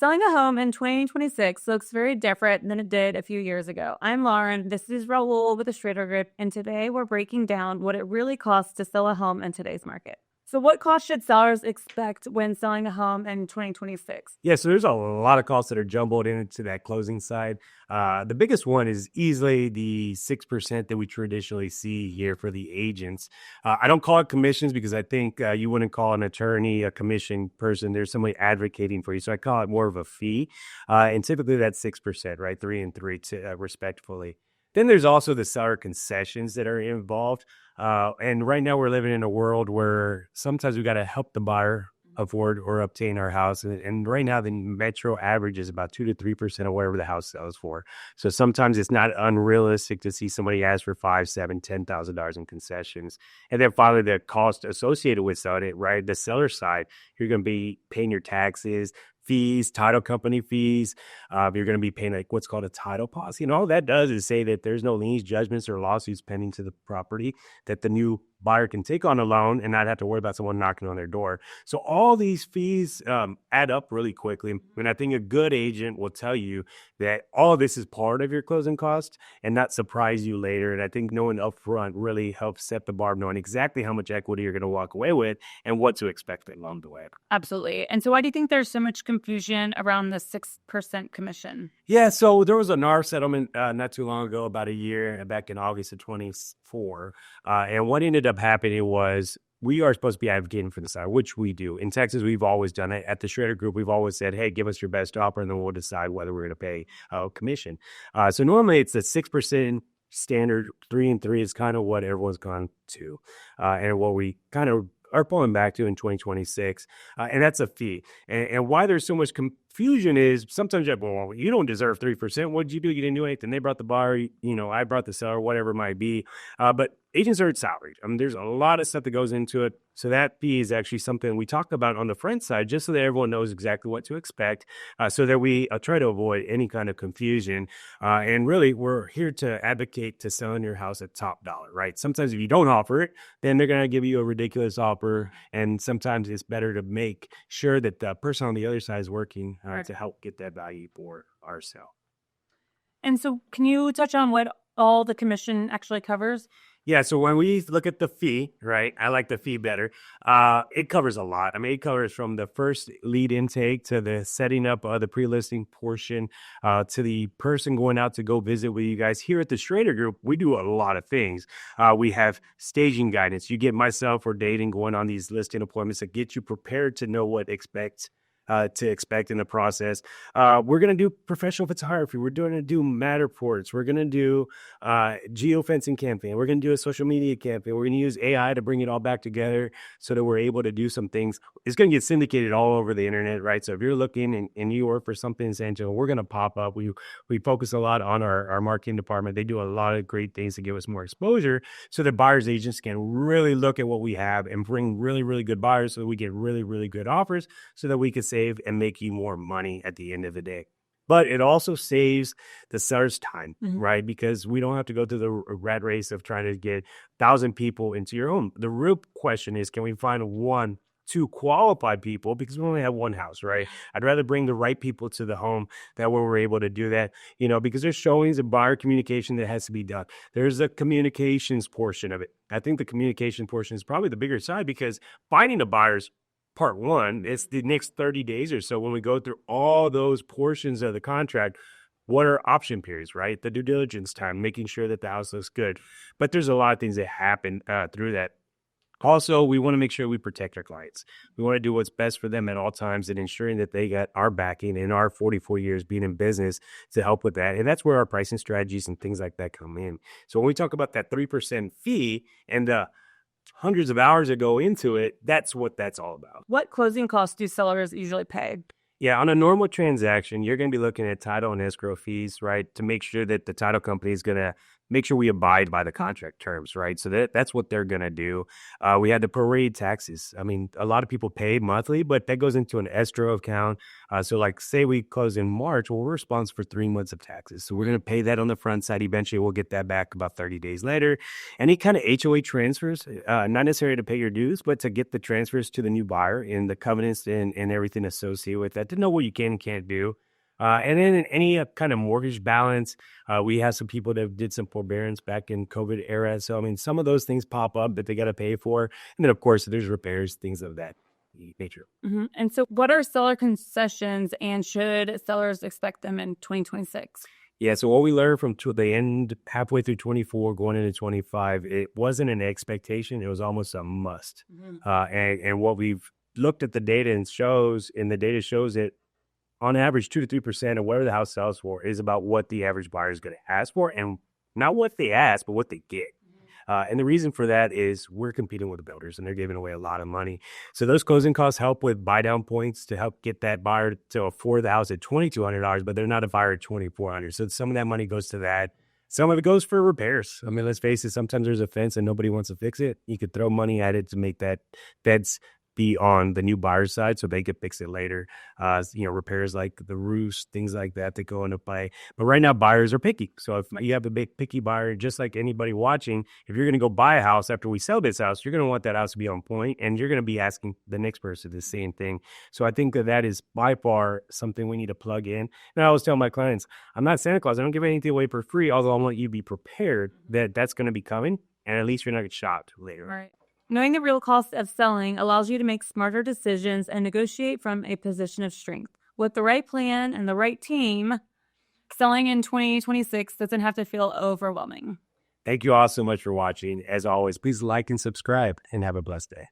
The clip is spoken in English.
Selling a home in 2026 looks very different than it did a few years ago. I'm Lauren. This is Raul with the Schrader Group, and today we're breaking down what it really costs to sell a home in today's market. So what costs should sellers expect when selling a home in 2026? Yeah, so there's a lot of costs that are jumbled into that closing side. The biggest one is easily the 6% that we traditionally see here for the agents. I don't call it commissions because I think you wouldn't call an attorney a commission person. There's somebody advocating for you. So I call it more of a fee. And typically that's 6%, right? 3 and 3 respectfully. Then there's also the seller concessions that are involved. And right now we're living in a world where sometimes we got to help the buyer afford or obtain our house. And right now the metro average is about 2 to 3% of whatever the house sells for. So sometimes it's not unrealistic to see somebody ask for $5,000, $7,000, $10,000 in concessions. And then finally the cost associated with selling it, right? The seller side, you're going to be paying your taxes, fees, title company fees. You're going to be paying like what's called a title policy. And all that does is say that there's no liens, judgments, or lawsuits pending to the property, that the new buyer can take on a loan and not have to worry about someone knocking on their door. So all these fees add up really quickly. And I think a good agent will tell you that all of this is part of your closing costs and not surprise you later. And I think knowing upfront really helps set the bar, knowing exactly how much equity you're going to walk away with and what to expect along the way. Absolutely. And so why do you think there's so much confusion around the 6% commission? Yeah, so there was a NAR settlement not too long ago, about a year, back in August of 24. And what ended up happening was we are supposed to be advocating for the seller, which we do. In Texas, we've always done it. At the Schrader Group, we've always said, hey, give us your best offer, and then we'll decide whether we're going to pay a commission. So normally it's the 6% standard. 3 and 3 is kind of what everyone's gone to. And what we kind of are pulling back to in 2026. And that's a fee. And why there's so much confusion is sometimes you're like, well, you don't deserve 3%. What did you do? You didn't do anything. They brought the buyer, I brought the seller, whatever it might be. But agents are salaried. There's a lot of stuff that goes into it. So that fee is actually something we talk about on the front side, just so that everyone knows exactly what to expect, so that we try to avoid any kind of confusion. And really, we're here to advocate to selling your house at top dollar, right? Sometimes if you don't offer it, then they're going to give you a ridiculous offer. And sometimes it's better to make sure that the person on the other side is working to help get that value for our sale. And so can you touch on what all the commission actually covers? Yeah, so when we look at the fee, right, I like the fee better. It covers a lot. It covers from the first lead intake to the setting up the pre-listing portion to the person going out to go visit with you guys. Here at the Schrader Group, we do a lot of things. We have staging guidance. You get myself or dating going on these listing appointments that get you prepared to know what to expect in the process. We're going to do professional photography. We're going to do Matterports. We're going to do geofencing campaign. We're going to do a social media campaign. We're going to use AI to bring it all back together so that we're able to do some things. It's going to get syndicated all over the internet, right? So if you're looking in New York for something in San Antonio, we're going to pop up. We focus a lot on our marketing department. They do a lot of great things to give us more exposure so that buyers agents can really look at what we have and bring really, really good buyers so that we get really, really good offers so that we can save and make you more money at the end of the day. But it also saves the seller's time, right? Because we don't have to go through the rat race of trying to get 1,000 people into your home. The real question is, can we find 1, 2 qualified people? Because we only have one house, right? I'd rather bring the right people to the home. That way we're able to do that, because there's showings and buyer communication that has to be done. There's a communications portion of it. I think the communication portion is probably the bigger side because finding the buyers, part one, it's the next 30 days or so when we go through all those portions of the contract. What are option periods, right? The due diligence time, making sure that the house looks good. But there's a lot of things that happen through that. Also, we want to make sure we protect our clients. We want to do what's best for them at all times and ensuring that they got our backing in our 44 years being in business to help with that. And that's where our pricing strategies and things like that come in. So when we talk about that 3% fee and the hundreds of hours that go into it, that's what that's all about. What closing costs do sellers usually pay? Yeah, on a normal transaction, you're going to be looking at title and escrow fees, right? To make sure that the title company is going to make sure we abide by the contract terms, right? So that's what they're going to do. We had the prorated taxes. I mean, a lot of people pay monthly, but that goes into an escrow account. So like say we close in March, well, we're responsible for 3 months of taxes. So we're going to pay that on the front side. Eventually we'll get that back about 30 days later. Any kind of HOA transfers, not necessarily to pay your dues, but to get the transfers to the new buyer and the covenants and everything associated with that, to know what you can and can't do. And then in any kind of mortgage balance, we have some people that did some forbearance back in COVID era. So, I mean, some of those things pop up that they got to pay for. And then, of course, there's repairs, things of that nature. And so what are seller concessions, and should sellers expect them in 2026? Yeah, so what we learned from the end, halfway through 24, going into 25, it wasn't an expectation. It was almost a must. And what we've looked at the data and the data shows it, on average, 2 to 3% of whatever the house sells for is about what the average buyer is going to ask for, and not what they ask, but what they get. And the reason for that is we're competing with the builders, and they're giving away a lot of money. So those closing costs help with buy down points to help get that buyer to afford the house at $2,200, but they're not a buyer at $2,400. So some of that money goes to that. Some of it goes for repairs. I mean, let's face it, sometimes there's a fence and nobody wants to fix it. You could throw money at it to make that fence be on the new buyer's side so they could fix it later. Repairs like the roofs, things like that go into play. But right now, buyers are picky. So if you have a big picky buyer, just like anybody watching, if you're going to go buy a house after we sell this house, you're going to want that house to be on point, and you're going to be asking the next person the same thing. So I think that is by far something we need to plug in. And I always tell my clients, I'm not Santa Claus. I don't give anything away for free, although I want you to be prepared that that's going to be coming, and at least you're not shocked later. Right. Knowing the real cost of selling allows you to make smarter decisions and negotiate from a position of strength. With the right plan and the right team, selling in 2026 doesn't have to feel overwhelming. Thank you all so much for watching. As always, please like and subscribe, and have a blessed day.